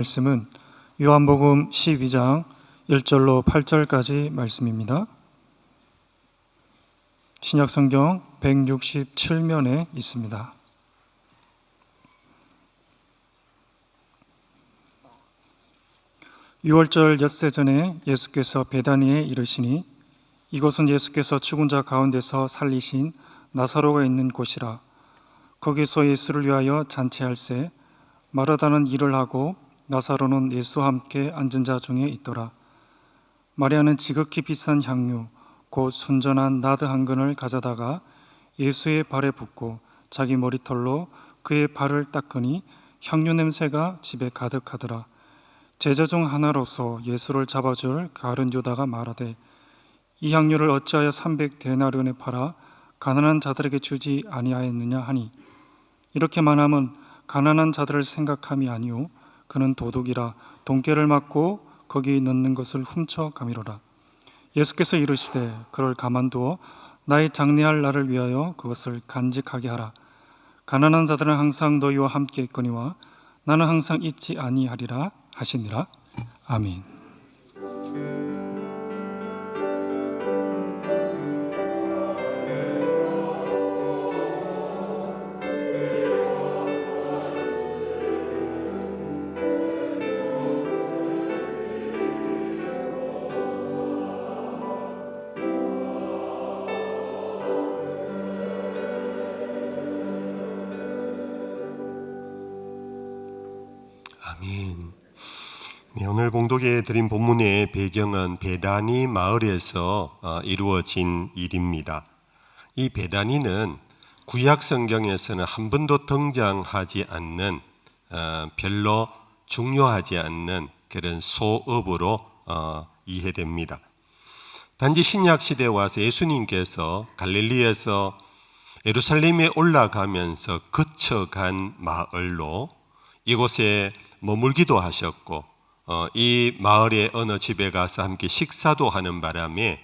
말씀은 요한복음 12장 1절로 8절까지 말씀입니다. 신약성경 167면에 있습니다. 유월절 엿새 전에 예수께서 베다니에 이르시니 이곳은 예수께서 죽은 자 가운데서 살리신 나사로가 있는 곳이라. 거기서 예수를 위하여 잔치할세 마르다는 일을 하고 나사로는 예수와 함께 앉은 자 중에 있더라. 마리아는 지극히 비싼 향유 곧 순전한 나드 한 근을 가져다가 예수의 발에 붓고 자기 머리털로 그의 발을 닦으니 향유 냄새가 집에 가득하더라. 제자 중 하나로서 예수를 잡아줄 가룟 유다가 말하되 이 향유를 어찌하여 300데나리온에 팔아 가난한 자들에게 주지 아니하였느냐 하니, 이렇게 말하면 가난한 자들을 생각함이 아니오 그는 도둑이라 돈깨를 맞고 거기 넣는 것을 훔쳐 가미로라. 예수께서 이르시되 그를 가만두어 나의 장례할 날을 위하여 그것을 간직하게 하라. 가난한 자들은 항상 너희와 함께 있거니와 나는 항상 있지 아니하리라 하시니라. 아멘. 아멘. 네, 오늘 봉독해 드린 본문의 배경은 베다니 마을에서 이루어진 일입니다. 이 베다니는 구약 성경에서는 한 번도 등장하지 않는 별로 중요하지 않는 그런 소읍으로 이해됩니다. 단지 신약 시대에 와서 예수님께서 갈릴리에서 예루살렘에 올라가면서 거쳐간 마을로 이곳에 머물기도 하셨고 이 마을의 어느 집에 가서 함께 식사도 하는 바람에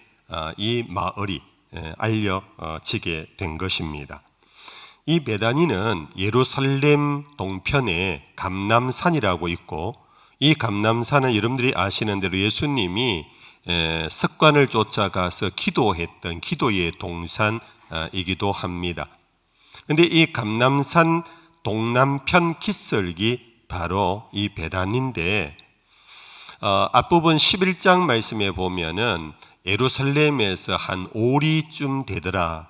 이 마을이 알려지게 된 것입니다. 이 베다니는 예루살렘 동편에 감람산이라고 있고, 이 감람산은 여러분들이 아시는 대로 예수님이 습관을 쫓아가서 기도했던 기도의 동산이기도 합니다. 그런데 이 감람산 동남편 기슭이 바로 이 베다니인데, 앞부분 11장 말씀에 보면은 예루살렘에서 한 오리쯤 되더라.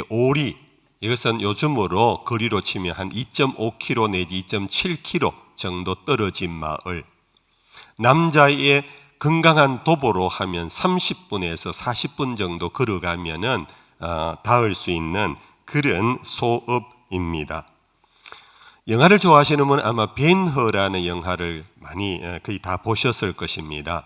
오리, 이것은 요즘으로 거리로 치면 한 2.5km 내지 2.7km 정도 떨어진 마을. 남자의 건강한 도보로 하면 30분에서 40분 정도 걸어가면은 닿을 수 있는 그런 소읍입니다. 영화를 좋아하시는 분은 아마 벤허라는 영화를 많이 거의 다 보셨을 것입니다.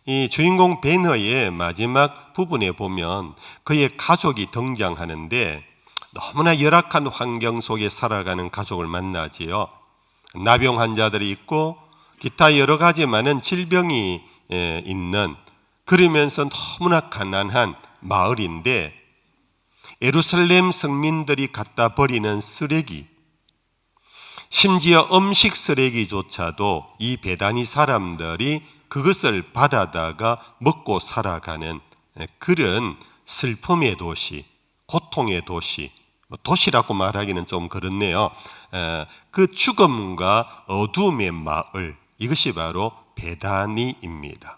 이 주인공 벤허의 마지막 부분에 보면 그의 가족이 등장하는데, 너무나 열악한 환경 속에 살아가는 가족을 만나지요. 나병 환자들이 있고 기타 여러 가지 많은 질병이 있는, 그러면서 너무나 가난한 마을인데, 예루살렘 성민들이 갖다 버리는 쓰레기, 심지어 음식 쓰레기조차도 이 베다니 사람들이 그것을 받아다가 먹고 살아가는 그런 슬픔의 도시, 고통의 도시, 도시라고 말하기는 좀 그렇네요. 그 죽음과 어둠의 마을, 이것이 바로 베다니입니다.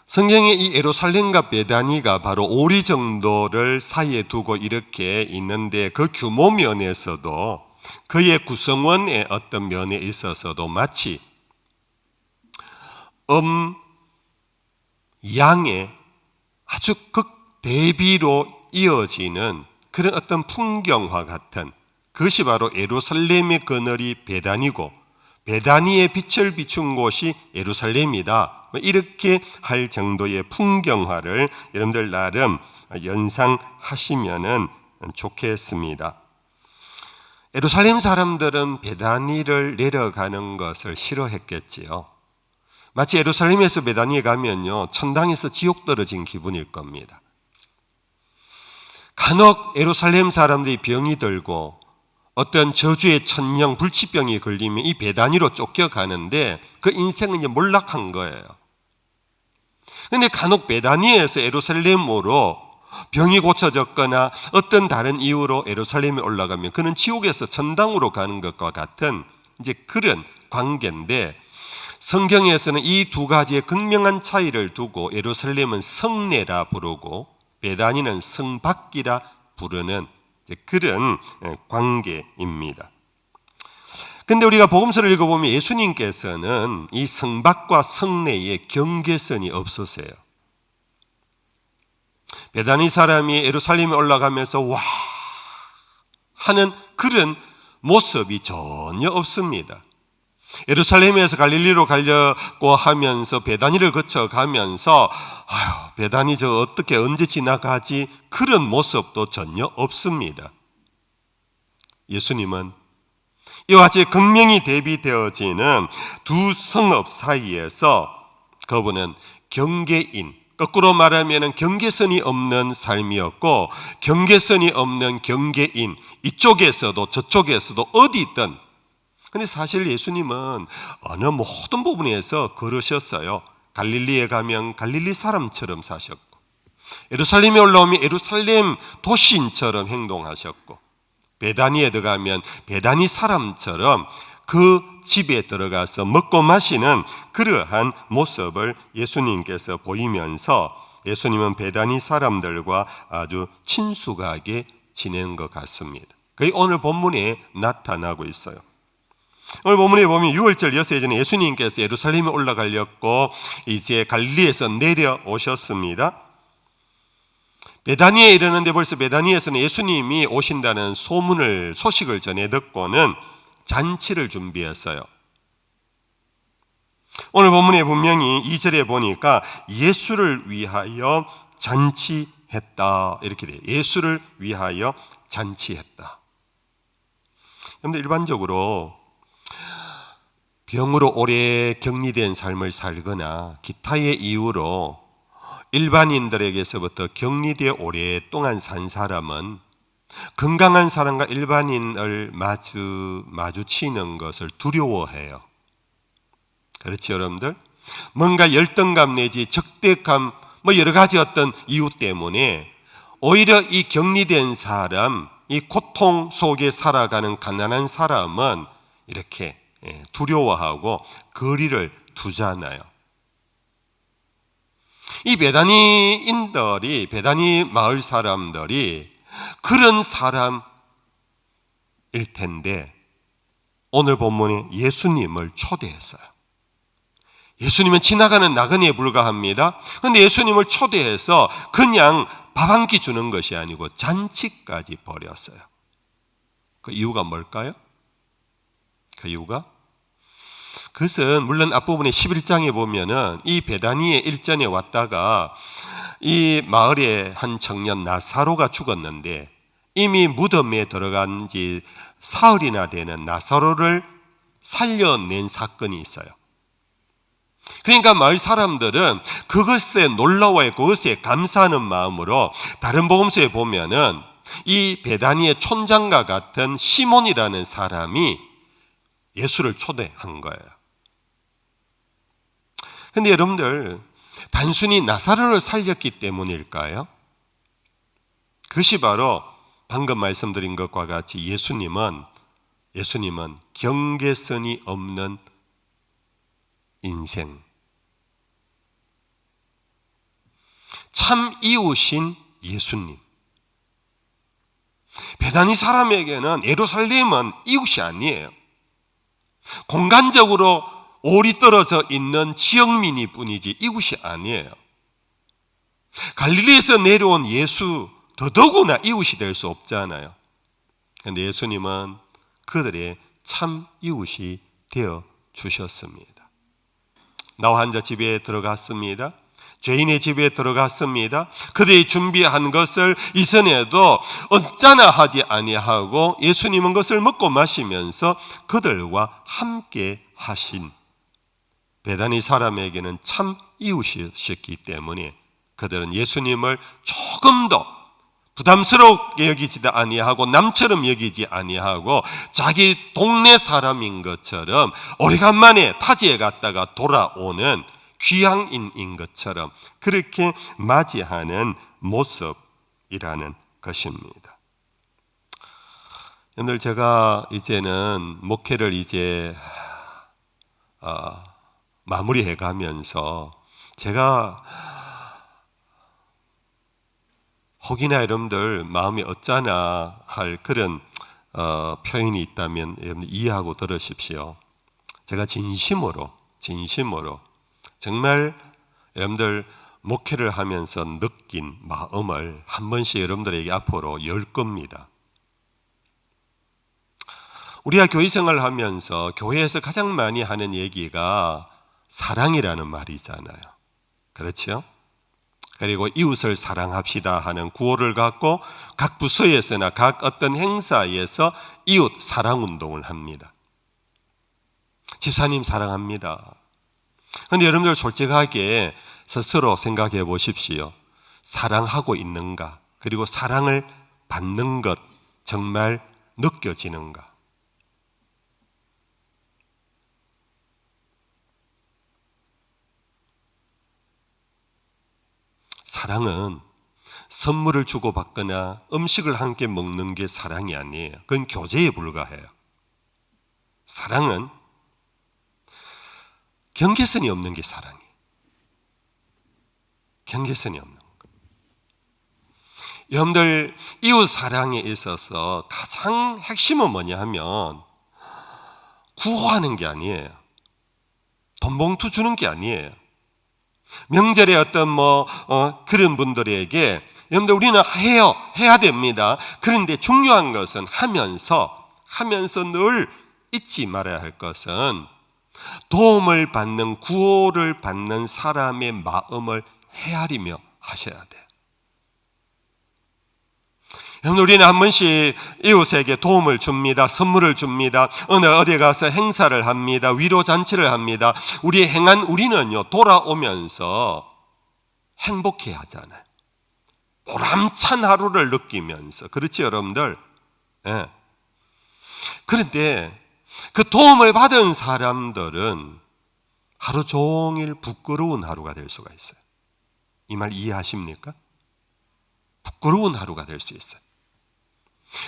성경에 이 예루살렘과 베다니가 바로 오리 정도를 사이에 두고 이렇게 있는데, 그 규모 면에서도 그의 구성원의 어떤 면에 있어서도 마치 양의 아주 극대비로 이어지는 그런 어떤 풍경화 같은, 그것이 바로 예루살렘의 그늘이 베다니고 베다니의 빛을 비춘 곳이 예루살렘이다, 이렇게 할 정도의 풍경화를 여러분들 나름 연상하시면 좋겠습니다. 예루살렘 사람들은 베다니를 내려가는 것을 싫어했겠지요. 마치 예루살렘에서 베다니에 가면요, 천당에서 지옥 떨어진 기분일 겁니다. 간혹 예루살렘 사람들이 병이 들고 어떤 저주의 천령 불치병이 걸리면 이 베다니로 쫓겨가는데 그 인생은 이제 몰락한 거예요. 그런데 간혹 베다니에서 예루살렘으로 병이 고쳐졌거나 어떤 다른 이유로 예루살렘에 올라가면 그는 지옥에서 천당으로 가는 것과 같은 이제 그런 관계인데, 성경에서는 이 두 가지의 극명한 차이를 두고 예루살렘은 성내라 부르고 베다니는 성밖이라 부르는 그런 관계입니다. 근데 우리가 복음서를 읽어보면 예수님께서는 이 성밖과 성내에 경계선이 없으세요. 베다니 사람이 예루살렘에 올라가면서 와 하는 그런 모습이 전혀 없습니다. 예루살렘에서 갈릴리로 가려고 하면서 베다니를 거쳐가면서 베다니 저 어떻게 언제 지나가지, 그런 모습도 전혀 없습니다. 예수님은 이와 같이 극명히 대비되어지는 두 성읍 사이에서 그분은 경계인, 거꾸로 말하면 경계선이 없는 삶이었고, 경계선이 없는 경계인, 이쪽에서도 저쪽에서도 어디든. 근데 사실 예수님은 어느 모든 부분에서 걸으셨어요. 갈릴리에 가면 갈릴리 사람처럼 사셨고, 예루살렘에 올라오면 예루살렘 도시인처럼 행동하셨고, 베다니에 들어가면 베다니 사람처럼 그 집에 들어가서 먹고 마시는 그러한 모습을 예수님께서 보이면서 예수님은 베다니 사람들과 아주 친숙하게 지내는 것 같습니다. 그게 오늘 본문에 나타나고 있어요. 오늘 본문에 보면 6월절 여세 전에 예수님께서 예루살렘에 올라가려고 이제 갈릴리에서 내려오셨습니다. 베다니에 이르는데 벌써 베다니에서는 예수님이 오신다는 소식을 전해 듣고는 잔치를 준비했어요. 오늘 본문에 분명히 2절에 보니까 예수를 위하여 잔치했다 이렇게 돼요. 예수를 위하여 잔치했다. 그런데 일반적으로 병으로 오래 격리된 삶을 살거나 기타의 이유로 일반인들에게서부터 격리되어 오랫동안 산 사람은 건강한 사람과 일반인을 마주치는 것을 두려워해요. 그렇죠, 여러분들? 뭔가 열등감 내지 적대감, 여러 가지 어떤 이유 때문에 오히려 이 격리된 사람, 이 고통 속에 살아가는 가난한 사람은 이렇게 두려워하고 거리를 두잖아요. 이 베다니인들이, 베다니 마을 사람들이 그런 사람일 텐데 오늘 본문에 예수님을 초대했어요. 예수님은 지나가는 나그네에 불과합니다. 그런데 예수님을 초대해서 그냥 밥 한 끼 주는 것이 아니고 잔치까지 벌였어요. 그 이유가 뭘까요? 그 이유가? 그것은 물론 앞부분에 11장에 보면은 이 베다니의 일전에 왔다가 이 마을의 한 청년 나사로가 죽었는데 이미 무덤에 들어간 지 사흘이나 되는 나사로를 살려낸 사건이 있어요. 그러니까 마을 사람들은 그것에 놀라워해 그것에 감사하는 마음으로 다른 복음서에 보면은 이 베다니의 촌장과 같은 시몬이라는 사람이 예수를 초대한 거예요. 근데 여러분들 단순히 나사로를 살렸기 때문일까요? 그것이 바로 방금 말씀드린 것과 같이 예수님은 경계선이 없는 인생, 참 이웃인 예수님. 베다니 사람에게는 예루살렘은 이웃이 아니에요. 공간적으로 오리 떨어져 있는 지역민이 뿐이지 이웃이 아니에요. 갈릴리에서 내려온 예수 더더구나 이웃이 될 수 없잖아요. 그런데 예수님은 그들의 참 이웃이 되어 주셨습니다. 나와 앉아 집에 들어갔습니다. 죄인의 집에 들어갔습니다. 그들이 준비한 것을 이전에도 언짢아 하지 아니하고 예수님은 그것을 먹고 마시면서 그들과 함께 하신 베다니 사람에게는 참 이웃이셨기 때문에 그들은 예수님을 조금 더 부담스럽게 여기지도 아니하고 남처럼 여기지 아니하고 자기 동네 사람인 것처럼 오래간만에 타지에 갔다가 돌아오는 귀향인인 것처럼 그렇게 맞이하는 모습이라는 것입니다. 오늘 제가 이제는 목회를 이제 마무리해 가면서 제가 혹이나 여러분들 마음이 어쩌나 할 그런 표현이 있다면 여러분 이해하고 들으십시오. 제가 진심으로 정말 여러분들 목회를 하면서 느낀 마음을 한 번씩 여러분들에게 앞으로 열 겁니다. 우리가 교회 생활을 하면서 교회에서 가장 많이 하는 얘기가 사랑이라는 말이잖아요. 그렇죠? 그리고 이웃을 사랑합시다 하는 구호를 갖고 각 부서에서나 각 어떤 행사에서 이웃 사랑 운동을 합니다. 집사님 사랑합니다. 그런데 여러분들 솔직하게 스스로 생각해 보십시오. 사랑하고 있는가? 그리고 사랑을 받는 것 정말 느껴지는가? 사랑은 선물을 주고받거나 음식을 함께 먹는 게 사랑이 아니에요. 그건 교제에 불과해요. 사랑은 경계선이 없는 게 사랑이에요. 경계선이 없는 거. 여러분들 이웃 사랑에 있어서 가장 핵심은 뭐냐 하면 구호하는 게 아니에요. 돈 봉투 주는 게 아니에요. 명절에 어떤 그런 분들에게 여러분들 우리는 해야 됩니다. 그런데 중요한 것은 하면서 늘 잊지 말아야 할 것은 도움을 받는 구호를 받는 사람의 마음을 헤아리며 하셔야 돼요. 여러분 우리는 한 번씩 이웃에게 도움을 줍니다. 선물을 줍니다. 어디 가서 행사를 합니다. 위로잔치를 합니다. 우리는요 돌아오면서 행복해 하잖아요. 보람찬 하루를 느끼면서. 그렇지 여러분들? 네. 그런데 그 도움을 받은 사람들은 하루 종일 부끄러운 하루가 될 수가 있어요. 이 말 이해하십니까? 부끄러운 하루가 될 수 있어요.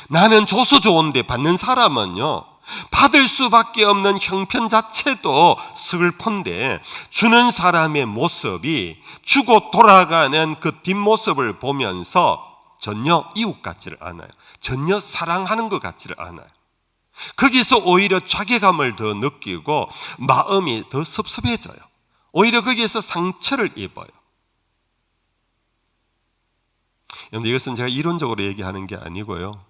나는 줘서 좋은데 받는 사람은요 받을 수밖에 없는 형편 자체도 슬픈데 주는 사람의 모습이 주고 돌아가는 그 뒷모습을 보면서 전혀 이웃 같지를 않아요. 전혀 사랑하는 것 같지를 않아요. 거기서 오히려 자괴감을 더 느끼고 마음이 더 섭섭해져요. 오히려 거기에서 상처를 입어요. 그런데 이것은 제가 이론적으로 얘기하는 게 아니고요.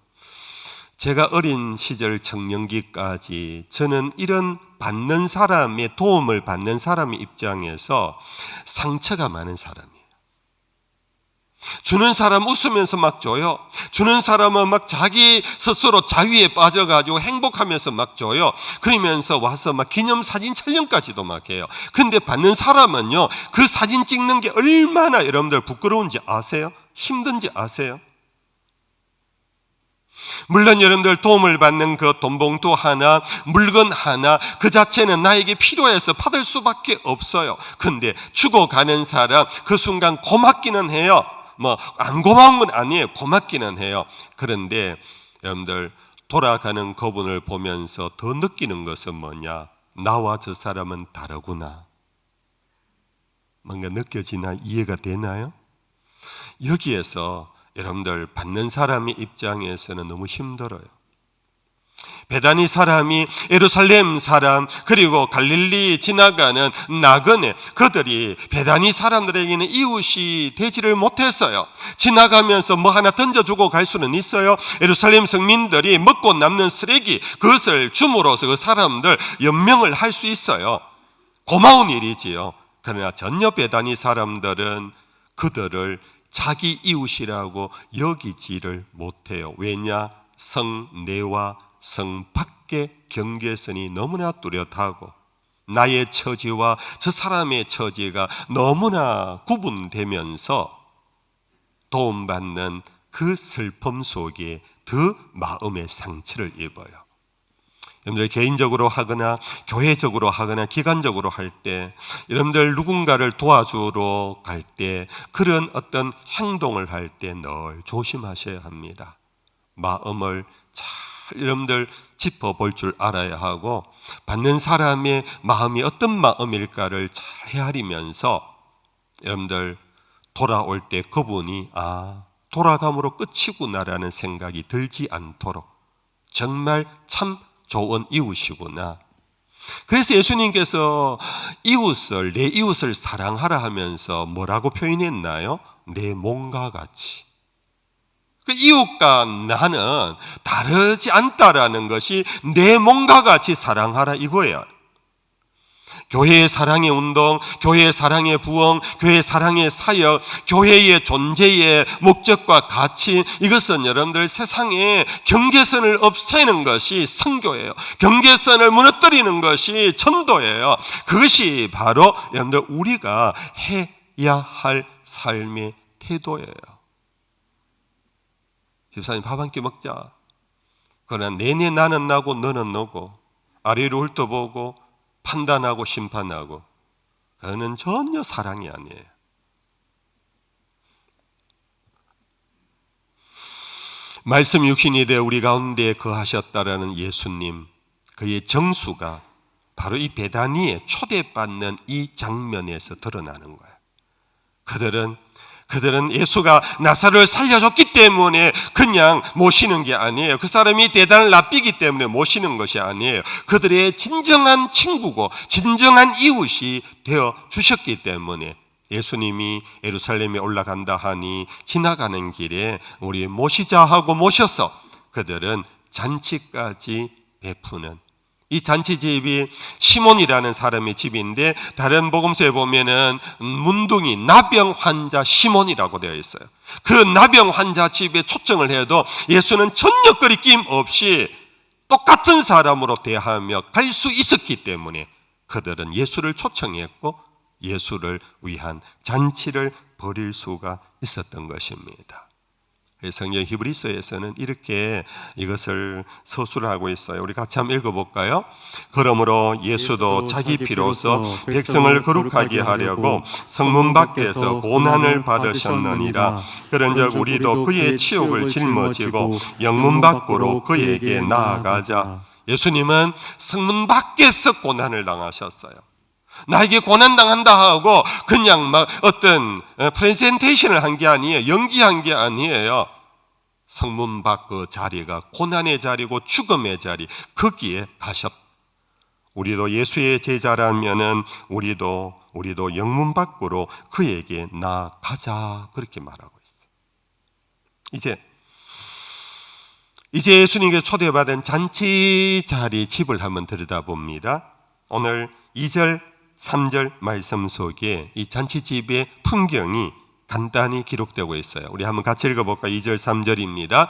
제가 어린 시절 청년기까지 저는 이런 받는 사람의 도움을 받는 사람의 입장에서 상처가 많은 사람이에요. 주는 사람 웃으면서 막 줘요. 주는 사람은 막 자기 스스로 자유에 빠져가지고 행복하면서 막 줘요. 그러면서 와서 막 기념사진 촬영까지도 막 해요. 근데 받는 사람은요 그 사진 찍는 게 얼마나 여러분들 부끄러운지 아세요? 힘든지 아세요? 물론 여러분들 도움을 받는 그 돈봉투 하나, 물건 하나 그 자체는 나에게 필요해서 받을 수밖에 없어요. 근데 주고 가는 사람 그 순간 고맙기는 해요. 안 고마운 건 아니에요. 고맙기는 해요. 그런데 여러분들 돌아가는 그분을 보면서 더 느끼는 것은 뭐냐? 나와 저 사람은 다르구나. 뭔가 느껴지나? 이해가 되나요? 여기에서 여러분들 받는 사람의 입장에서는 너무 힘들어요. 베다니 사람이 예루살렘 사람 그리고 갈릴리 지나가는 나그네 그들이 베다니 사람들에게는 이웃이 되지를 못했어요. 지나가면서 뭐 하나 던져주고 갈 수는 있어요. 예루살렘 성민들이 먹고 남는 쓰레기 그것을 줌으로써 그 사람들 연명을 할 수 있어요. 고마운 일이지요. 그러나 전혀 베다니 사람들은 그들을 자기 이웃이라고 여기지를 못해요. 왜냐? 성 내와 성 밖의 경계선이 너무나 뚜렷하고 나의 처지와 저 사람의 처지가 너무나 구분되면서 도움받는 그 슬픔 속에 더 마음의 상처를 입어요. 여러분들 개인적으로 하거나 교회적으로 하거나 기관적으로 할 때, 여러분들 누군가를 도와주러 갈 때 그런 어떤 행동을 할 때 늘 조심하셔야 합니다. 마음을 잘 여러분들 짚어볼 줄 알아야 하고, 받는 사람의 마음이 어떤 마음일까를 잘 헤아리면서 여러분들 돌아올 때 그분이 돌아감으로 끝이구나라는 생각이 들지 않도록 정말 참 좋은 이웃이구나. 그래서 예수님께서 내 이웃을 사랑하라 하면서 뭐라고 표현했나요? 내 몸과 같이. 그 이웃과 나는 다르지 않다라는 것이 내 몸과 같이 사랑하라 이거예요. 교회의 사랑의 운동, 교회의 사랑의 부흥, 교회의 사랑의 사역, 교회의 존재의 목적과 가치, 이것은 여러분들 세상에 경계선을 없애는 것이 선교예요. 경계선을 무너뜨리는 것이 전도예요. 그것이 바로 여러분들 우리가 해야 할 삶의 태도예요. 집사님 밥 한 끼 먹자. 그러나 내내 나는 나고 너는 너고, 아래로 훑어보고 판단하고 심판하고, 그거는 전혀 사랑이 아니에요. 말씀 육신이 되어 우리 가운데 거하셨다라는 예수님, 그의 정수가 바로 이 베다니에 초대받는 이 장면에서 드러나는 거예요. 그들은 예수가 나사로를 살려줬기 때문에 그냥 모시는 게 아니에요. 그 사람이 대단을 납비기 때문에 모시는 것이 아니에요. 그들의 진정한 친구고 진정한 이웃이 되어 주셨기 때문에 예수님이 예루살렘에 올라간다 하니 지나가는 길에 우리 모시자 하고 모셔서 그들은 잔치까지 베푸는, 이 잔치집이 시몬이라는 사람의 집인데 다른 복음서에 보면은 문둥이 나병 환자 시몬이라고 되어 있어요. 그 나병 환자 집에 초청을 해도 예수는 전혀 거리낌 없이 똑같은 사람으로 대하며 갈 수 있었기 때문에 그들은 예수를 초청했고 예수를 위한 잔치를 벌일 수가 있었던 것입니다. 성경 히브리서에서는 이렇게 이것을 서술을 하고 있어요. 우리 같이 한번 읽어볼까요? 그러므로 예수도 자기 피로서 백성을 거룩하게 하려고 성문 밖에서 고난을 받으셨느니라. 그런즉 우리도 그의 치욕을 짊어지고 영문 밖으로 그에게 나아가자. 예수님은 성문 밖에서 고난을 당하셨어요. 나에게 고난당한다 하고 그냥 막 어떤 프레젠테이션을 한 게 아니에요. 연기한 게 아니에요. 성문 밖 그 자리가 고난의 자리고 죽음의 자리, 거기에 가셨. 우리도 예수의 제자라면은 우리도 영문 밖으로 그에게 나가자, 그렇게 말하고 있어요. 이제 예수님께 초대받은 잔치 자리 집을 한번 들여다봅니다. 오늘 2절 3절 말씀 속에 이 잔치집의 풍경이 간단히 기록되고 있어요. 우리 한번 같이 읽어볼까요? 2절 3절입니다.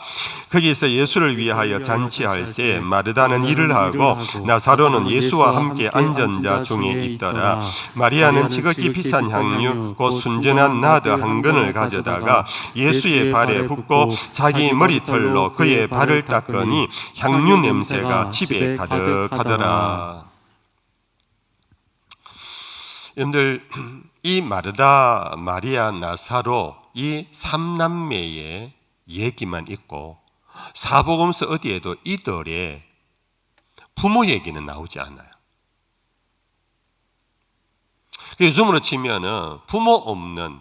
거기서 예수를 위하여 잔치할새 마르다는 일을 하고 나사로는 예수와 함께 앉은 자 중에 있더라. 마리아는 지극히 비싼 향유 곧 순전한 나드 한 근을 가져다가 예수의 발에 붓고 자기 머리털로 그의 발을 닦으니 향유 냄새가 집에 가득하더라. 여러분들, 이 마르다, 마리아, 나사로 이 3남매의 얘기만 있고 사복음서 어디에도 이들의 부모 얘기는 나오지 않아요. 요즘으로 치면은 부모 없는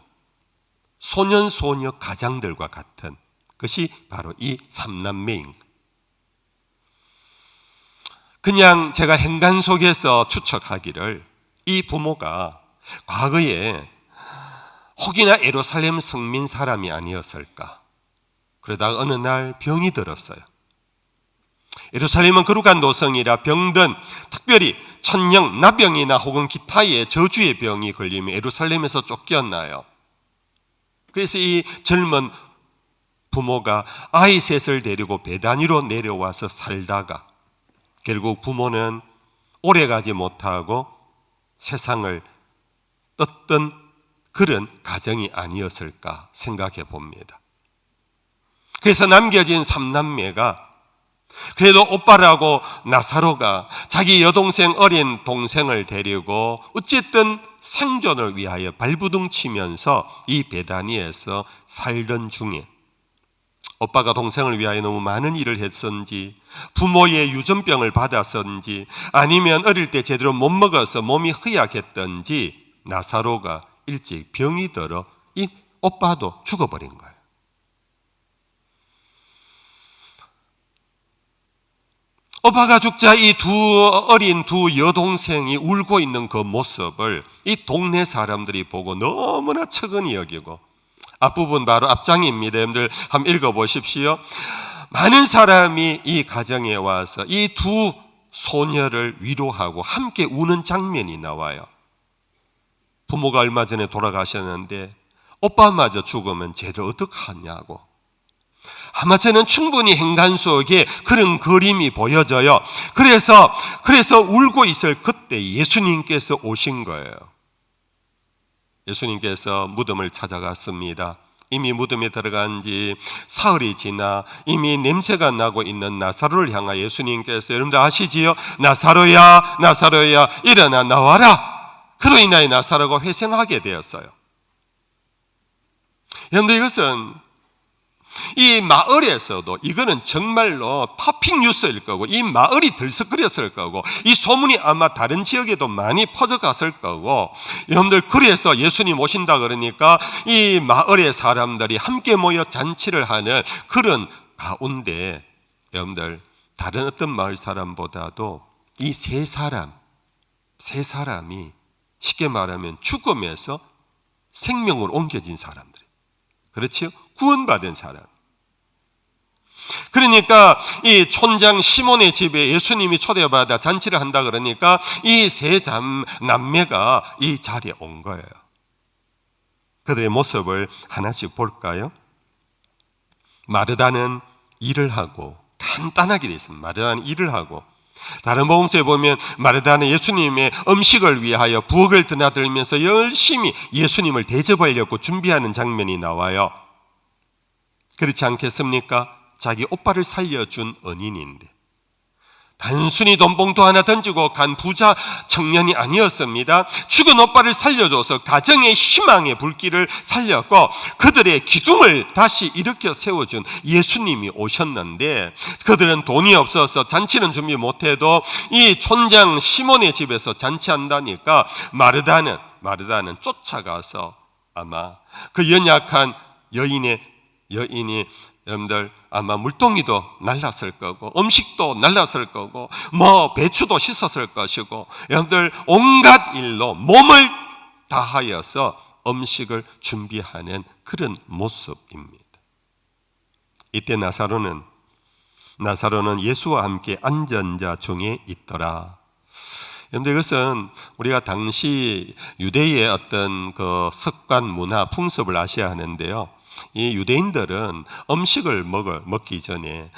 소년 소녀 가장들과 같은 것이 바로 이 3남매인. 그냥 제가 행간 속에서 추측하기를 이 부모가 과거에 혹이나 예루살렘 성민 사람이 아니었을까. 그러다가 어느 날 병이 들었어요. 예루살렘은 거룩한 도성이라 병든, 특별히 천령, 나병이나 혹은 기타의 저주의 병이 걸리면 예루살렘에서 쫓겨나요. 그래서 이 젊은 부모가 아이 셋을 데리고 베다니로 내려와서 살다가 결국 부모는 오래가지 못하고 세상을 떴던 그런 가정이 아니었을까 생각해 봅니다. 그래서 남겨진 삼남매가 그래도 오빠라고 나사로가 자기 여동생 어린 동생을 데리고 어쨌든 생존을 위하여 발부둥 치면서 이 베다니에서 살던 중에 오빠가 동생을 위하여 너무 많은 일을 했었는지 부모의 유전병을 받았었는지 아니면 어릴 때 제대로 못 먹어서 몸이 허약했던지 나사로가 일찍 병이 들어 이 오빠도 죽어버린 거예요. 오빠가 죽자 이 어린 두 여동생이 울고 있는 그 모습을 이 동네 사람들이 보고 너무나 측은히 여기고, 앞부분 바로 앞장입니다. 여러분들 한번 읽어보십시오. 많은 사람이 이 가정에 와서 이 두 소녀를 위로하고 함께 우는 장면이 나와요. 부모가 얼마 전에 돌아가셨는데 오빠마저 죽으면 쟤를 어떡하냐고. 아마 저는 충분히 행간 속에 그런 그림이 보여져요. 그래서 울고 있을 그때 예수님께서 오신 거예요. 예수님께서 무덤을 찾아갔습니다. 이미 무덤에 들어간 지 사흘이 지나 이미 냄새가 나고 있는 나사로를 향하여 예수님께서, 여러분들 아시지요? 나사로야, 나사로야, 일어나 나와라. 그로 인하여 나사로가 회생하게 되었어요. 여러분들, 이것은 이 마을에서도 이거는 정말로 토픽 뉴스일 거고, 이 마을이 들썩거렸을 거고, 이 소문이 아마 다른 지역에도 많이 퍼져갔을 거고, 여러분들, 그래서 예수님 오신다 그러니까 이 마을의 사람들이 함께 모여 잔치를 하는 그런 가운데, 여러분들, 다른 어떤 마을 사람보다도 이 세 사람이 쉽게 말하면 죽음에서 생명으로 옮겨진 사람들, 그렇지요? 구원받은 사람. 그러니까 이 촌장 시몬의 집에 예수님이 초대받아 잔치를 한다 그러니까 이 세 남매가 이 자리에 온 거예요. 그들의 모습을 하나씩 볼까요? 마르다는 일을 하고, 간단하게 되어 있습니다. 마르다는 일을 하고, 다른 복음서에 보면 마르다는 예수님의 음식을 위하여 부엌을 드나들면서 열심히 예수님을 대접하려고 준비하는 장면이 나와요. 그렇지 않겠습니까? 자기 오빠를 살려준 은인인데 단순히 돈봉투 하나 던지고 간 부자 청년이 아니었습니다. 죽은 오빠를 살려줘서 가정의 희망의 불길을 살렸고 그들의 기둥을 다시 일으켜 세워준 예수님이 오셨는데, 그들은 돈이 없어서 잔치는 준비 못해도 이 촌장 시몬의 집에서 잔치한다니까 마르다는 쫓아가서 아마 그 연약한 여인이 여러분들 아마 물동이도 날랐을 거고 음식도 날랐을 거고 뭐 배추도 씻었을 것이고, 여러분들 온갖 일로 몸을 다하여서 음식을 준비하는 그런 모습입니다. 이때 나사로는 예수와 함께 앉은 자 중에 있더라. 그런데 이것은 우리가 당시 유대의 어떤 그 습관, 문화, 풍습을 아셔야 하는데요. 이 유대인들은 음식을 먹기 전에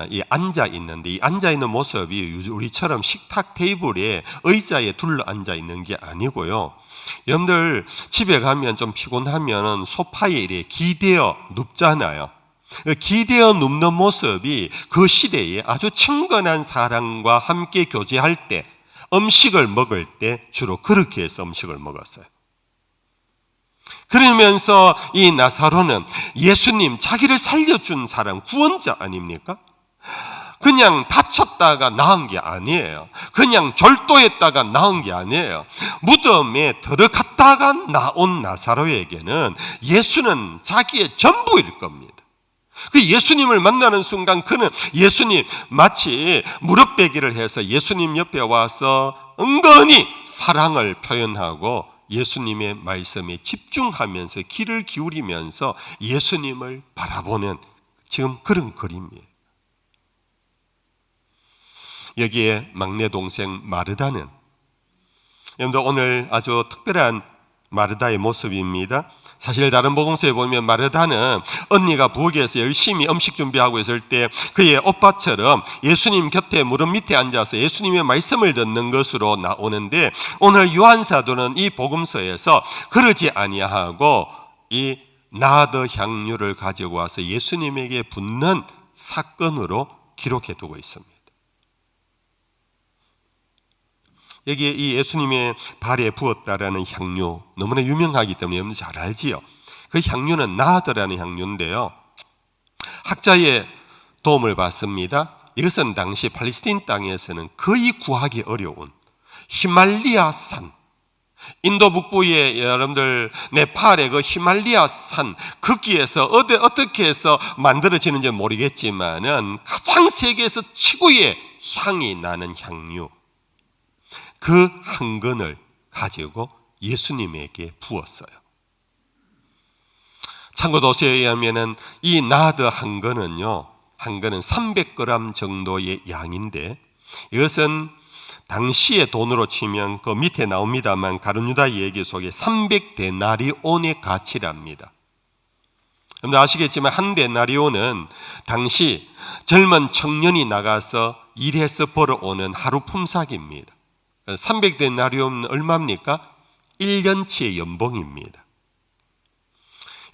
이 앉아 있는데, 이 앉아 있는 모습이 우리처럼 식탁 테이블에 의자에 둘러 앉아 있는 게 아니고요. 여러분들 집에 가면 좀 피곤하면 소파에 이렇게 기대어 눕잖아요. 기대어 눕는 모습이 그 시대에 아주 친근한 사람과 함께 교제할 때, 음식을 먹을 때 주로 그렇게 해서 음식을 먹었어요. 그러면서 이 나사로는 예수님, 자기를 살려준 사람, 구원자 아닙니까? 그냥 다쳤다가 나은 게 아니에요. 그냥 절도했다가 나은 게 아니에요. 무덤에 들어갔다가 나온 나사로에게는 예수는 자기의 전부일 겁니다. 그 예수님을 만나는 순간 그는 예수님, 마치 무릎베기를 해서 예수님 옆에 와서 은근히 사랑을 표현하고 예수님의 말씀에 집중하면서 귀를 기울이면서 예수님을 바라보는 지금 그런 그림이에요. 여기에 막내 동생 마르다는, 여러분들 오늘 아주 특별한 마르다의 모습입니다. 사실 다른 복음서에 보면 마르다는 언니가 부엌에서 열심히 음식 준비하고 있을 때 그의 오빠처럼 예수님 곁에 무릎 밑에 앉아서 예수님의 말씀을 듣는 것으로 나오는데, 오늘 요한 사도는 이 복음서에서 그러지 아니하고 이 나드 향유를 가지고 와서 예수님에게 붓는 사건으로 기록해 두고 있습니다. 여기에 이 예수님의 발에 부었다라는 향유, 너무나 유명하기 때문에 여러분 잘 알지요. 그 향유는 나드라는 향유인데요, 학자의 도움을 받습니다. 이것은 당시 팔레스타인 땅에서는 거의 구하기 어려운 히말리아 산, 인도 북부의 여러분들 네팔의 그 히말리아 산 거기에서 어떻게 해서 만들어지는지 모르겠지만은 가장 세계에서 최고의 향이 나는 향유, 그 한 건을 가지고 예수님에게 부었어요. 참고 도서에 의하면은 이 나드 한 건은요, 한 건은 300g 정도의 양인데, 이것은 당시의 돈으로 치면 그 밑에 나옵니다만 가룟유다 얘기 속에 300데나리온의 가치랍니다. 여러분 아시겠지만 한 데나리온은 당시 젊은 청년이 나가서 일해서 벌어오는 하루 품삯입니다. 300데나리온은 얼마입니까? 1년치의 연봉입니다.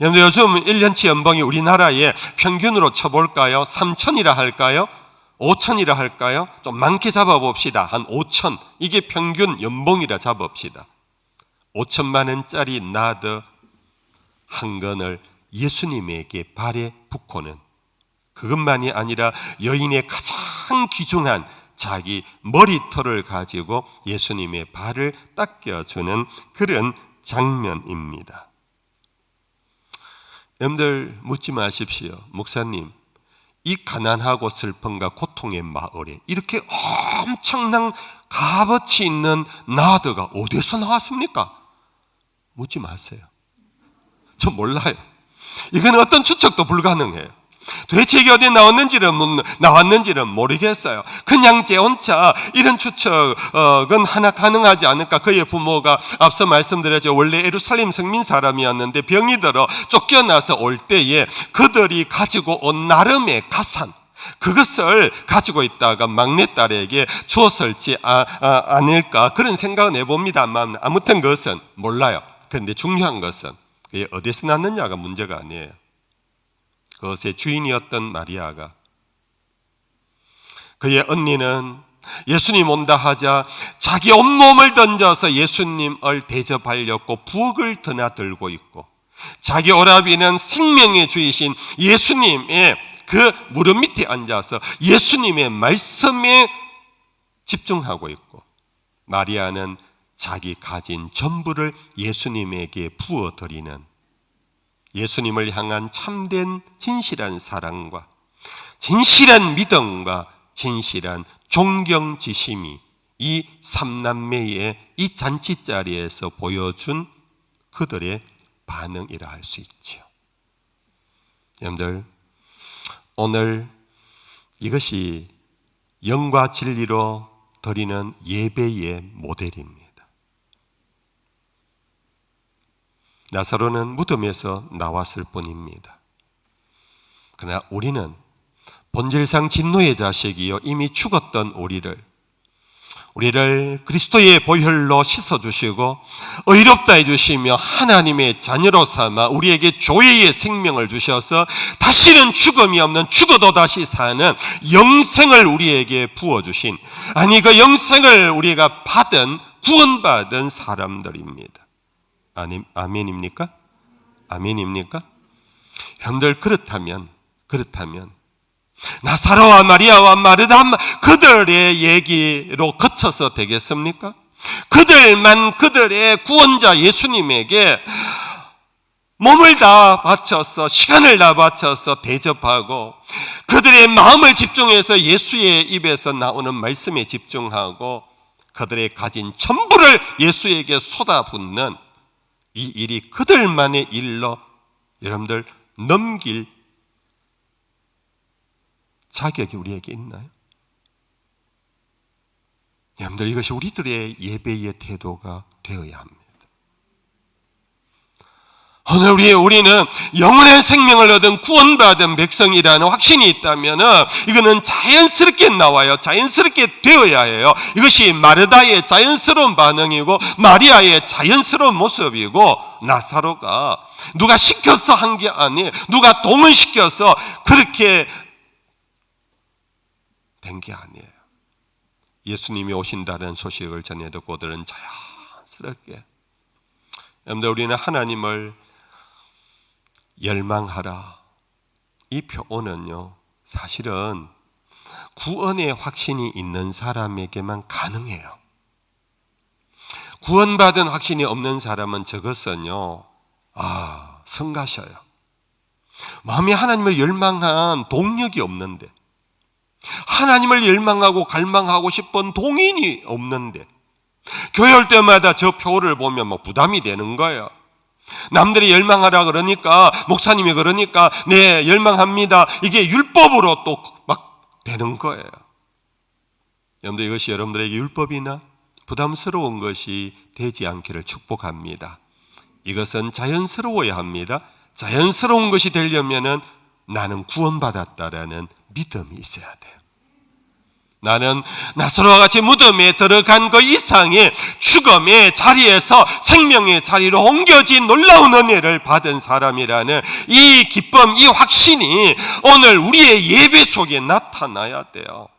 여러분 요즘 1년치 연봉이 우리나라에 평균으로 쳐볼까요? 3천이라 할까요? 5천이라 할까요? 좀 많게 잡아봅시다. 한 5천, 이게 평균 연봉이라 잡아봅시다. 5천만 원짜리 나드 한 건을 예수님에게 발에 붓고는 그것만이 아니라 여인의 가장 귀중한 자기 머리털을 가지고 예수님의 발을 닦여주는 그런 장면입니다. 여러분들 묻지 마십시오. 목사님, 이 가난하고 슬픔과 고통의 마을에 이렇게 엄청난 값어치 있는 나드가 어디서 나왔습니까? 묻지 마세요. 저 몰라요. 이건 어떤 추측도 불가능해요. 도대체 이게 어디에 나왔는지는 모르겠어요. 그냥 제 혼자 이런 추측은 하나 가능하지 않을까. 그의 부모가 앞서 말씀드렸죠. 원래 예루살렘 성민 사람이었는데 병이 들어 쫓겨나서 올 때에 그들이 가지고 온 나름의 가산, 그것을 가지고 있다가 막내딸에게 주었을지 아닐까, 그런 생각은 해봅니다만 아무튼 그것은 몰라요. 그런데 중요한 것은 그게 어디서 났느냐가 문제가 아니에요. 그것의 주인이었던 마리아가, 그의 언니는 예수님 온다 하자 자기 온몸을 던져서 예수님을 대접하려고 부엌을 드나들고 있고, 자기 오라비는 생명의 주이신 예수님의 그 무릎 밑에 앉아서 예수님의 말씀에 집중하고 있고, 마리아는 자기 가진 전부를 예수님에게 부어드리는 예수님을 향한 참된 진실한 사랑과 진실한 믿음과 진실한 존경지심이 이 삼남매의 이 잔치자리에서 보여준 그들의 반응이라 할 수 있죠. 여러분들, 오늘 이것이 영과 진리로 드리는 예배의 모델입니다. 나사로는 무덤에서 나왔을 뿐입니다. 그러나 우리는 본질상 진노의 자식이요 이미 죽었던 우리를 그리스도의 보혈로 씻어주시고 의롭다 해주시며 하나님의 자녀로 삼아 우리에게 조회의 생명을 주셔서 다시는 죽음이 없는, 죽어도 다시 사는 영생을 우리에게 부어주신, 아니 그 영생을 우리가 구원받은 사람들입니다. 아멘입니까? 아멘입니까? 여러분들, 그렇다면 나사로와 마리아와 마르다 그들의 얘기로 그쳐서 되겠습니까? 그들만 그들의 구원자 예수님에게 몸을 다 바쳐서, 시간을 다 바쳐서 대접하고, 그들의 마음을 집중해서 예수의 입에서 나오는 말씀에 집중하고, 그들의 가진 전부를 예수에게 쏟아붓는 이 일이 그들만의 일로 여러분들 넘길 자격이 우리에게 있나요? 여러분들, 이것이 우리들의 예배의 태도가 되어야 합니다. 오늘 우리는 영원한 생명을 얻은 구원받은 백성이라는 확신이 있다면 이거는 자연스럽게 나와요. 자연스럽게 되어야 해요. 이것이 마르다의 자연스러운 반응이고 마리아의 자연스러운 모습이고, 나사로가 누가 시켜서 한 게 아니에요. 누가 동원시켜서 그렇게 된 게 아니에요. 예수님이 오신다는 소식을 전해 듣고들은 자연스럽게, 여러분들, 우리는 하나님을 열망하라, 이 표현은요, 사실은 구원의 확신이 있는 사람에게만 가능해요. 구원받은 확신이 없는 사람은 저것은요, 성가셔요. 마음이 하나님을 열망한 동력이 없는데, 하나님을 열망하고 갈망하고 싶은 동인이 없는데, 교회 올 때마다 저 표를 보면 부담이 되는 거예요. 남들이 열망하라 그러니까, 목사님이 그러니까 네 열망합니다, 이게 율법으로 또 막 되는 거예요. 여러분들, 이것이 여러분들에게 율법이나 부담스러운 것이 되지 않기를 축복합니다. 이것은 자연스러워야 합니다. 자연스러운 것이 되려면은 나는 구원받았다라는 믿음이 있어야 돼요. 나는 나사로와 같이 무덤에 들어간 그 이상의 죽음의 자리에서 생명의 자리로 옮겨진 놀라운 은혜를 받은 사람이라는 이 기쁨, 이 확신이 오늘 우리의 예배 속에 나타나야 돼요.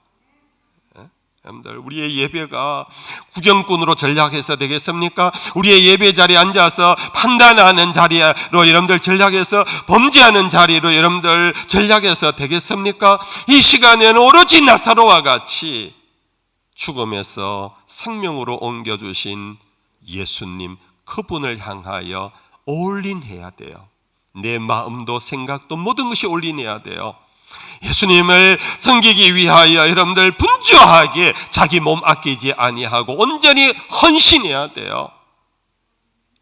여러분들, 우리의 예배가 구경꾼으로 전략해서 되겠습니까? 우리의 예배 자리에 앉아서 판단하는 자리로 여러분들 전략해서 범죄하는 자리로 여러분들 전략해서 되겠습니까? 이 시간에는 오로지 나사로와 같이 죽음에서 생명으로 옮겨주신 예수님, 그분을 향하여 올인해야 돼요. 내 마음도 생각도 모든 것이 올인해야 돼요. 예수님을 섬기기 위하여 여러분들 분주하게 자기 몸 아끼지 아니하고 온전히 헌신해야 돼요.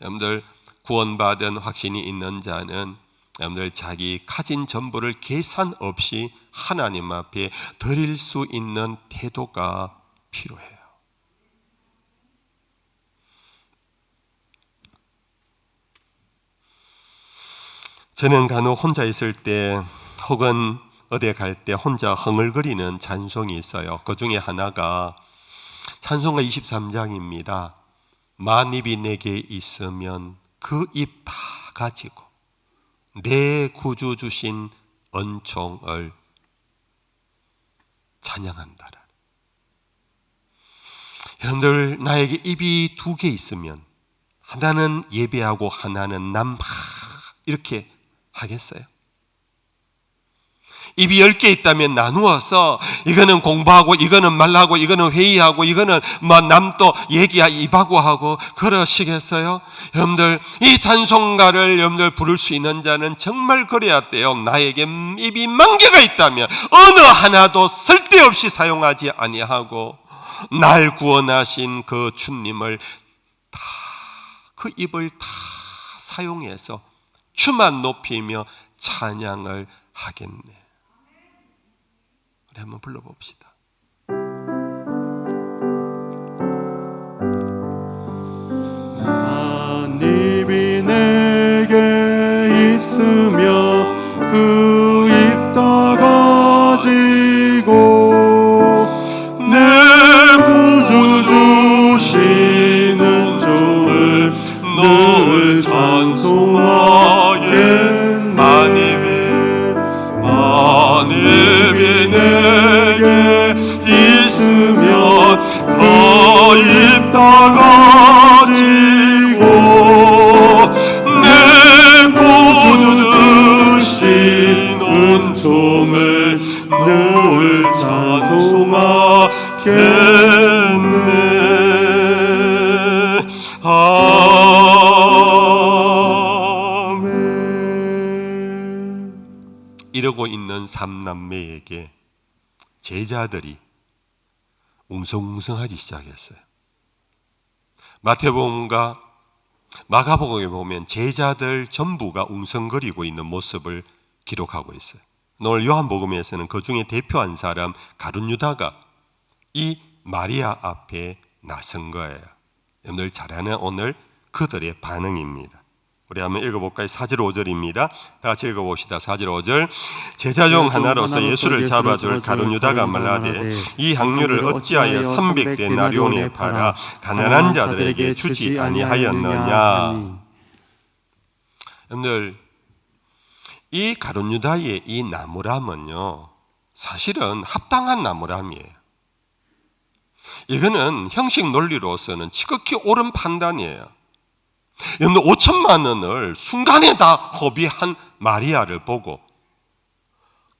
여러분들, 구원받은 확신이 있는 자는 여러분들 자기 가진 전부를 계산 없이 하나님 앞에 드릴 수 있는 태도가 필요해요. 저는 간혹 혼자 있을 때 혹은 어디에 갈 때 혼자 흥얼거리는 찬송이 있어요. 그 중에 하나가 찬송가 23장입니다. 만입이 내게 있으면 그 입 다 가지고 내 구주 주신 은총을 찬양한다라. 여러분들, 나에게 입이 2개 있으면 하나는 예배하고 하나는 남바 이렇게 하겠어요? 입이 10개 있다면 나누어서 이거는 공부하고 이거는 말하고 이거는 회의하고 이거는 남도 입하고 하고 그러시겠어요? 여러분들, 이 찬송가를 여러분들 부를 수 있는 자는 정말 그래야 돼요. 나에게 입이 10,000개가 있다면 어느 하나도 쓸데없이 사용하지 아니하고 날 구원하신 그 주님을 다, 그 입을 다 사용해서 주만 높이며 찬양을 하겠네. 우리 한번 불러봅시다. 만입이 내게 있으며 그 입 다 가지고 내 구주 주시는 종을 늘 찬송하게. 만입이 내게 있으면 그 입 다 가지고 내 구주 주신 은총을 늘 찬송하겠네. 이러고 있는 3남매에게 제자들이 웅성웅성하기 시작했어요. 마태복음과 마가복음에 보면 제자들 전부가 웅성거리고 있는 모습을 기록하고 있어요. 오늘 요한복음에서는 그 중에 대표한 사람 가룟 유다가 이 마리아 앞에 나선 거예요. 여러분들 잘 아는 오늘 그들의 반응입니다. 우리 한번 읽어볼까요? 4절 5절입니다. 다 같이 읽어봅시다. 4절 5절. 제자 중 하나로서 예수를 잡아줄 가룟 유다가 말하되 이 향유를 어찌하여 300데나리온에 팔아 가난한 자들에게 주지 아니하였느냐. 여러분들, 이 가룟 유다의 이 나무람은요, 사실은 합당한 나무람이에요. 이거는 형식 논리로서는 지극히 옳은 판단이에요. 여러분, 5천만 원을 순간에 다 허비한 마리아를 보고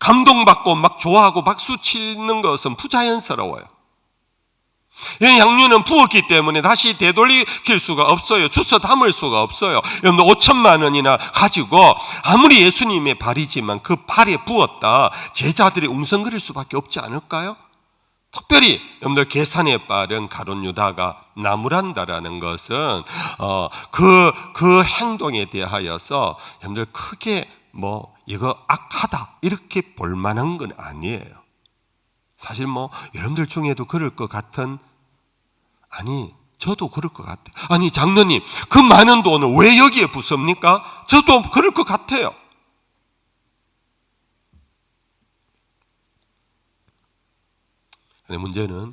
감동받고 막 좋아하고 박수 치는 것은 부자연스러워요. 이 향유는 부었기 때문에 다시 되돌릴 수가 없어요. 주워 담을 수가 없어요. 여러분, 5천만 원이나 가지고 아무리 예수님의 발이지만 그 발에 부었다 제자들이 웅성거릴 수밖에 없지 않을까요? 특별히 여러분들 계산에 빠른 가룟 유다가 나무란다라는 것은 그 행동에 대하여서 여러분들 크게 이거 악하다 이렇게 볼 만한 건 아니에요. 사실 여러분들 중에도 그럴 것 같은, 아니 저도 그럴 것 같아요. 아니 장로님, 그 많은 돈을 왜 여기에 부습니까? 저도 그럴 것 같아요. 문제는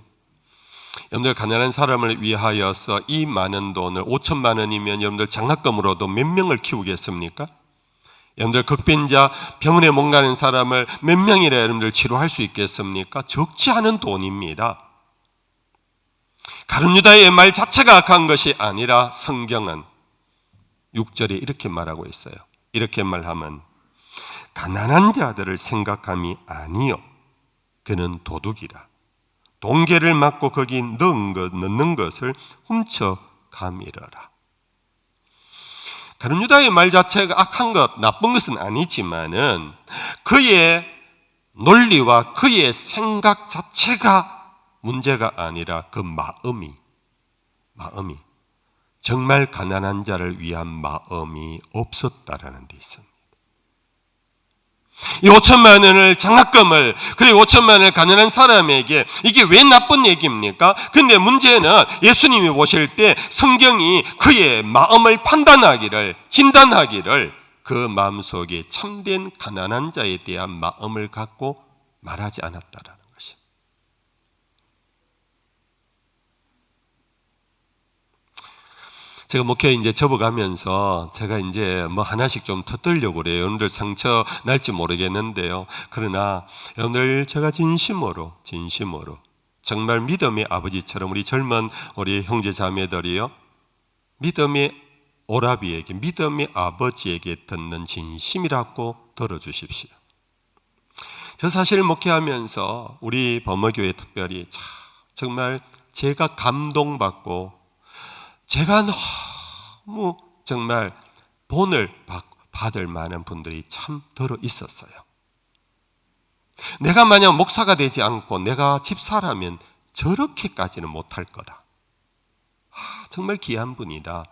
여러분들 가난한 사람을 위하여서 이 많은 돈을 5천만 원이면 여러분들 장학금으로도 몇 명을 키우겠습니까? 여러분들 극빈자 병원에 못 가는 사람을 몇 명이나 여러분들 치료할 수 있겠습니까? 적지 않은 돈입니다. 가룟 유다의 말 자체가 악한 것이 아니라 성경은 6절에 이렇게 말하고 있어요. 이렇게 말하면 가난한 자들을 생각함이 아니요 그는 도둑이라. 동계를 막고 거기 넣는 것을 훔쳐 가밀어라. 가룟 유다의 말 자체가 악한 것, 나쁜 것은 아니지만은 그의 논리와 그의 생각 자체가 문제가 아니라 그 마음이 정말 가난한 자를 위한 마음이 없었다라는 데 있습니다. 이 5천만 원을 장학금을, 그리고 5천만 원을 가난한 사람에게, 이게 왜 나쁜 얘기입니까? 근데 문제는 예수님이 보실 때 성경이 그의 마음을 판단하기를, 진단하기를 그 마음속에 참된 가난한 자에 대한 마음을 갖고 말하지 않았다라는 것입니다. 제가 목회 이제 접어가면서 제가 이제 하나씩 좀 터뜨리려고 그래요. 여러분들 상처 날지 모르겠는데요. 그러나 여러분들 제가 진심으로 정말 믿음의 아버지처럼 우리 형제 자매들이요, 믿음의 오라비에게, 믿음의 아버지에게 듣는 진심이라고 들어주십시오. 저 사실 목회하면서 우리 범어교회 특별히 정말 제가 감동받고 제가 너무 정말 본을 받을 만한 분들이 참 들어 있었어요. 내가 만약 목사가 되지 않고 내가 집사라면 저렇게까지는 못할 거다. 정말 귀한 분이다.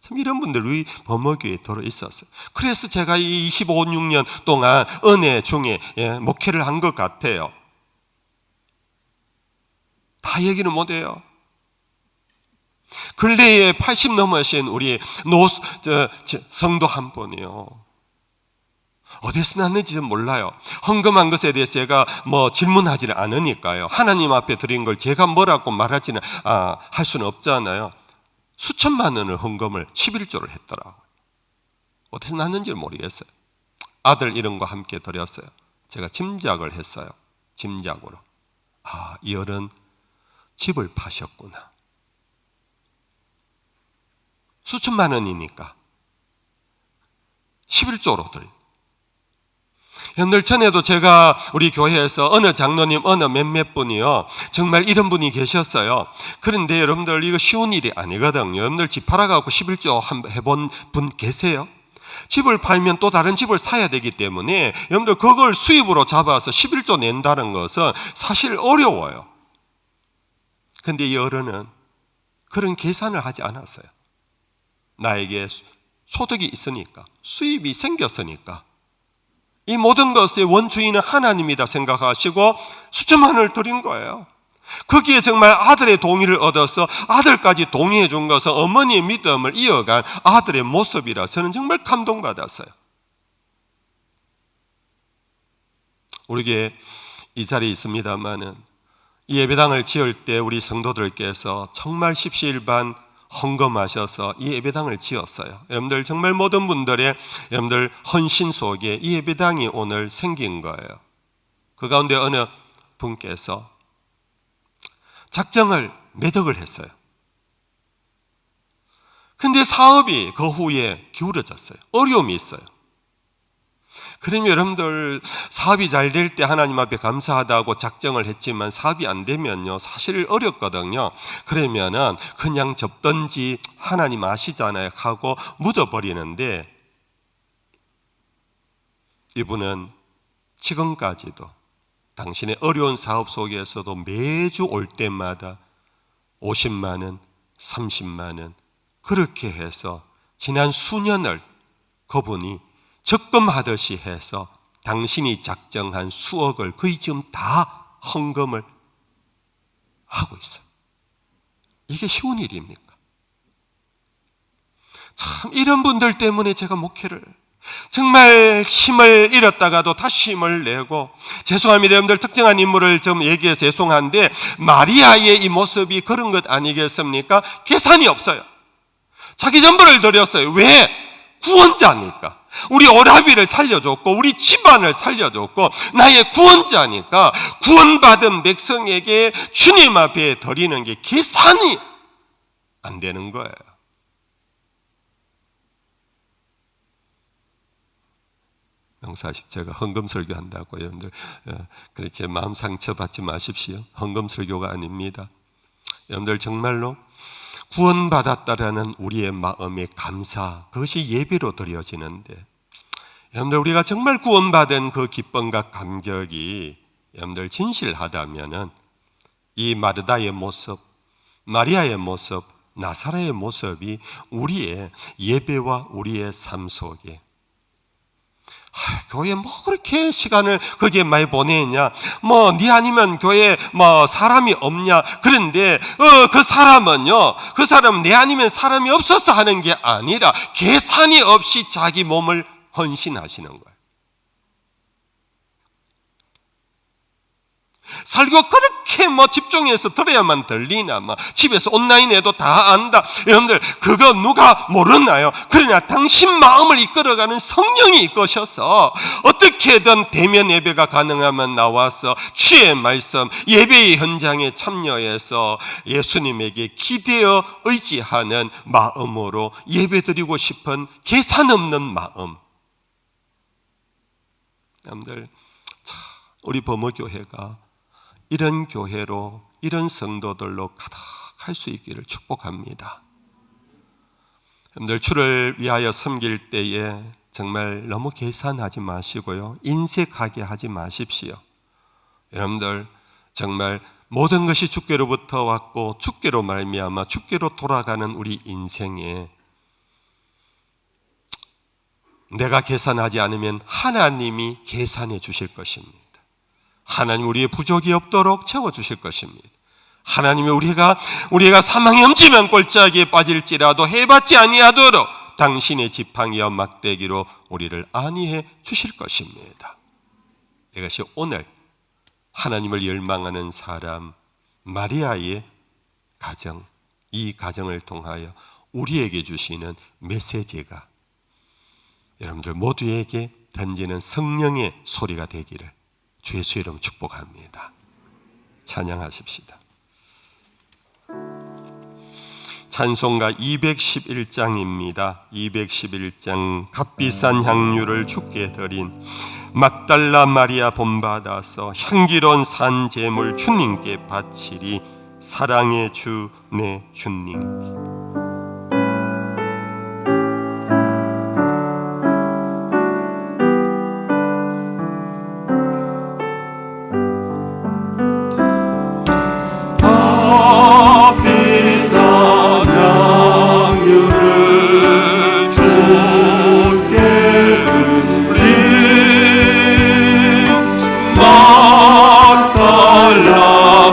참 이런 분들 우리 범어교회에 들어 있었어요. 그래서 제가 이 25, 6년 동안 은혜 중에 목회를 한 것 같아요. 다 얘기는 못해요. 근래에 80 넘으신 우리 성도 한 분이요, 어디서 났는지 몰라요. 헌금한 것에 대해서 제가 질문하지는 않으니까요. 하나님 앞에 드린 걸 제가 뭐라고 말하지는 할 수는 없잖아요. 수천만 원을 헌금을 11조를 했더라고요. 어디서 났는지 모르겠어요. 아들 이름과 함께 드렸어요. 제가 짐작을 했어요. 짐작으로. 이 어른 집을 파셨구나. 수천만 원이니까 11조로 드려요. 여러분들, 전에도 제가 우리 교회에서 어느 장로님 어느 몇몇 분이요, 정말 이런 분이 계셨어요. 그런데 여러분들 이거 쉬운 일이 아니거든요. 여러분들 집 팔아갖고 11조 해본 분 계세요? 집을 팔면 또 다른 집을 사야 되기 때문에 여러분들 그걸 수입으로 잡아서 11조 낸다는 것은 사실 어려워요. 그런데 이 어른은 그런 계산을 하지 않았어요. 나에게 소득이 있으니까, 수입이 생겼으니까 이 모든 것의 원주인은 하나님이다 생각하시고 수천만 원을 드린 거예요. 거기에 정말 아들의 동의를 얻어서 아들까지 동의해 준 것은 어머니의 믿음을 이어간 아들의 모습이라 저는 정말 감동받았어요. 우리에게 이 자리에 있습니다마는 이 예배당을 지을 때 우리 성도들께서 정말 십시일반 헌금하셔서 이 예배당을 지었어요. 여러분들 정말 모든 분들의 여러분들 헌신 속에 이 예배당이 오늘 생긴 거예요. 그 가운데 어느 분께서 작정을 매덕을 했어요. 근데 사업이 그 후에 기울어졌어요. 어려움이 있어요. 그러면 여러분들 사업이 잘 될 때 하나님 앞에 감사하다고 작정을 했지만 사업이 안 되면요 사실 어렵거든요. 그러면은 그냥 접든지 하나님 아시잖아요 하고 묻어버리는데 이분은 지금까지도 당신의 어려운 사업 속에서도 매주 올 때마다 50만 원, 30만 원 그렇게 해서 지난 수년을 그분이 적금하듯이 해서 당신이 작정한 수억을 거의 지금 다 헌금을 하고 있어요. 이게 쉬운 일입니까? 참 이런 분들 때문에 제가 목회를 정말 힘을 잃었다가도 다시 힘을 내고 죄송합니다. 여러분들 특정한 인물을 좀 얘기해서 죄송한데 마리아의 이 모습이 그런 것 아니겠습니까? 계산이 없어요. 자기 전부를 드렸어요. 왜? 구원자니까. 우리 오라비를 살려줬고 우리 집안을 살려줬고 나의 구원자니까 구원받은 백성에게 주님 앞에 드리는 게 계산이 안 되는 거예요. 명사십 제가 헌금 설교한다고 여러분들 그렇게 마음 상처받지 마십시오. 헌금 설교가 아닙니다. 여러분들 정말로 구원받았다라는 우리의 마음의 감사 그것이 예배로 드려지는데 여러분들 우리가 정말 구원받은 그 기쁨과 감격이 여러분들 진실하다면은 이 마르다의 모습, 마리아의 모습, 나사라의 모습이 우리의 예배와 우리의 삶 속에 교회 뭐 그렇게 시간을 거기에 많이 보내냐 뭐 네 아니면 교회에 뭐 사람이 없냐 그런데 그 사람은요 그 사람은 내 아니면 사람이 없어서 하는 게 아니라 계산이 없이 자기 몸을 헌신하시는 거예요. 설교 그렇게 뭐 집중해서 들어야만 들리나 뭐 집에서 온라인에도 다 안다. 여러분들 그거 누가 모르나요? 그러나 당신 마음을 이끌어가는 성령이 이끄셔서 어떻게든 대면 예배가 가능하면 나와서 주의 말씀 예배의 현장에 참여해서 예수님에게 기대어 의지하는 마음으로 예배드리고 싶은 계산 없는 마음. 여러분들 우리 범어교회가 이런 교회로 이런 성도들로 가득할 수 있기를 축복합니다. 여러분들 주를 위하여 섬길 때에 정말 너무 계산하지 마시고요 인색하게 하지 마십시오. 여러분들 정말 모든 것이 주께로부터 왔고 주께로 말미암아 주께로 돌아가는 우리 인생에 내가 계산하지 않으면 하나님이 계산해 주실 것입니다. 하나님 우리의 부족이 없도록 채워주실 것입니다. 하나님이 우리가 사망의 엄지면 골짜기에 빠질지라도 해받지 아니하도록 당신의 지팡이와 막대기로 우리를 안위해 주실 것입니다. 이것이 오늘 하나님을 열망하는 사람 마리아의 가정, 이 가정을 통하여 우리에게 주시는 메시지가 여러분들 모두에게 던지는 성령의 소리가 되기를 주 예수의 이름 축복합니다. 찬양하십시다. 찬송가 211장입니다. 211장 값비싼 향유를 주께 드린 막달라 마리아 본받아서 향기로운 산제물 주님께 바치리 사랑의 주 내 주님. 막달라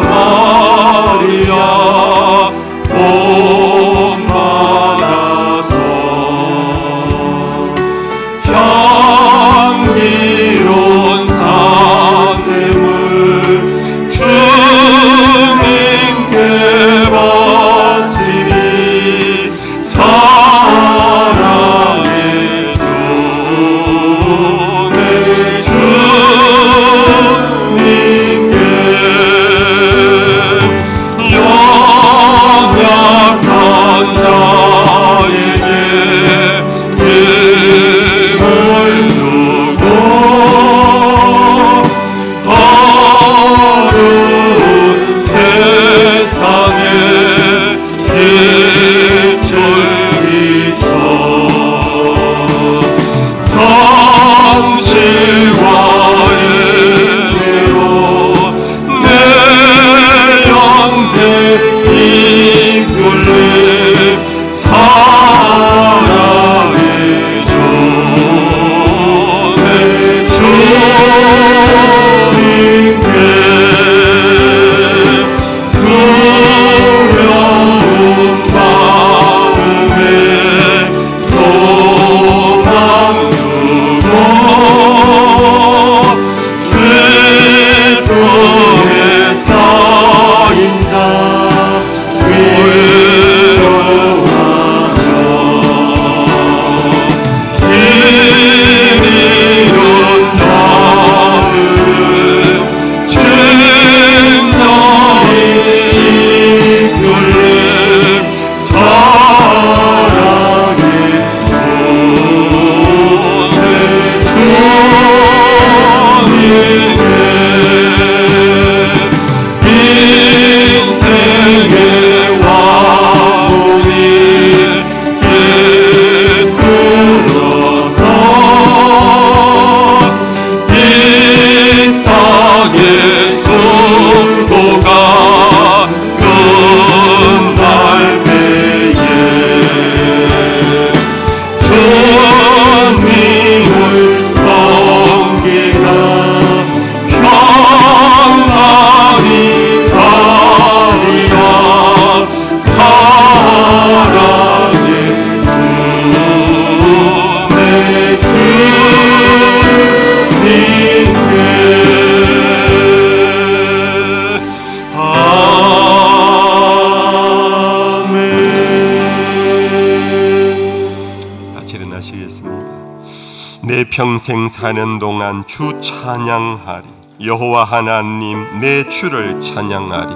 내 평생 사는 동안 주 찬양하리. 여호와 하나님 내 주를 찬양하리.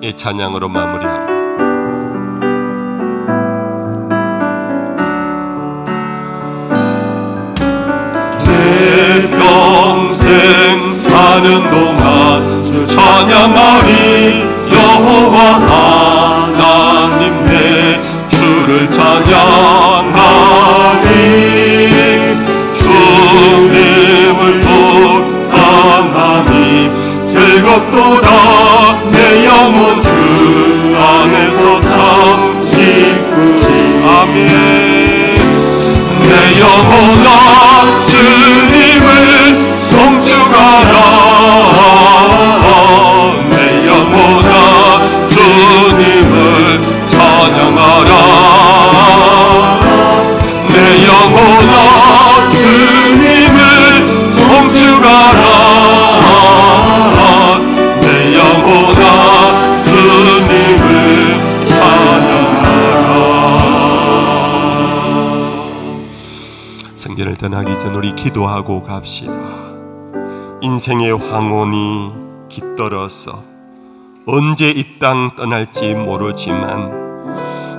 이 찬양으로 마무리합니다. 내 평생 사는 동안 주 찬양하리. 여호와 하나님 내 주를 찬양하리. 주님을 독상하니 즐겁도다. 내 영혼 주 안에서 참 기쁘리. 아멘. 내 영혼아 주님을 송축하라. 내 영혼아 주님을 찬양하라. 내 영혼아 주님을 송축하라. 내 영혼아 주님을 찬양하라. 성전을 떠나기 전 우리 기도하고 갑시다. 인생의 황혼이 깃들어서 언제 이 땅 떠날지 모르지만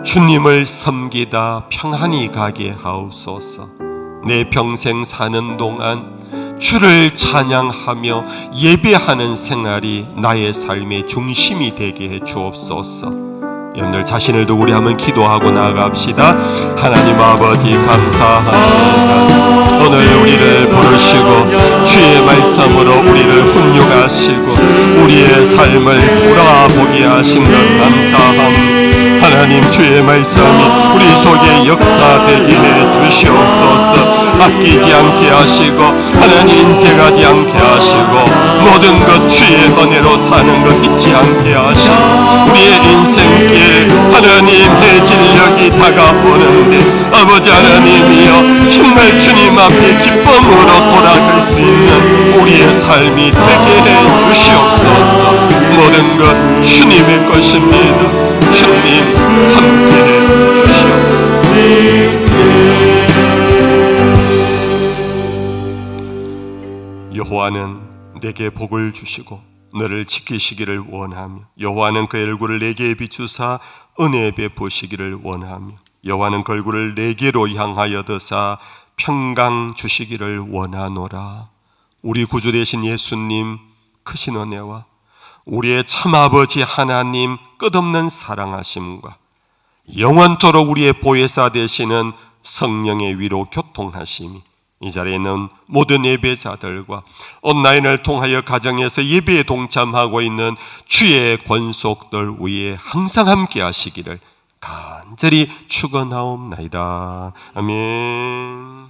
주님을 섬기다 평안히 가게 하옵소서. 내 평생 사는 동안 주를 찬양하며 예배하는 생활이 나의 삶의 중심이 되게 해 주옵소서. 여러분들 자신을 두고 우리 한번 기도하고 나아갑시다. 하나님 아버지 감사합니다. 오늘 우리를 부르시고 주의 말씀으로 우리를 훈육하시고 우리의 삶을 돌아보게 하신 것 감사합니다. 하나님 주의 말씀이 우리 속에 역사되게 해 주시옵소서. 아끼지 않게 하시고 하나님 인색하지 않게 하시고 모든 것 주의 은혜로 사는 것 잊지 않게 하시고 우리의 인생길 하나님 해질녘이 다가오는데 아버지 하나님이여 정말 주님 앞에 기쁨으로 돌아갈 수 있는 우리의 삶이 되게 해 주시옵소서. 모든 것 주님의 것입니다. 주님 함께해 주시옵소서. 여호와는 내게 복을 주시고 너를 지키시기를 원하며 여호와는 그 얼굴을 내게 비추사 은혜 베푸시기를 원하며 여호와는 그 얼굴을 내게로 향하여 드사 평강 주시기를 원하노라. 우리 구주 되신 예수님 크신 은혜와 우리의 참아버지 하나님 끝없는 사랑하심과 영원토록 우리의 보혜사 되시는 성령의 위로 교통하심이 이 자리에 있는 모든 예배자들과 온라인을 통하여 가정에서 예배에 동참하고 있는 주의 권속들 위에 항상 함께 하시기를 간절히 축원하옵나이다. 아멘.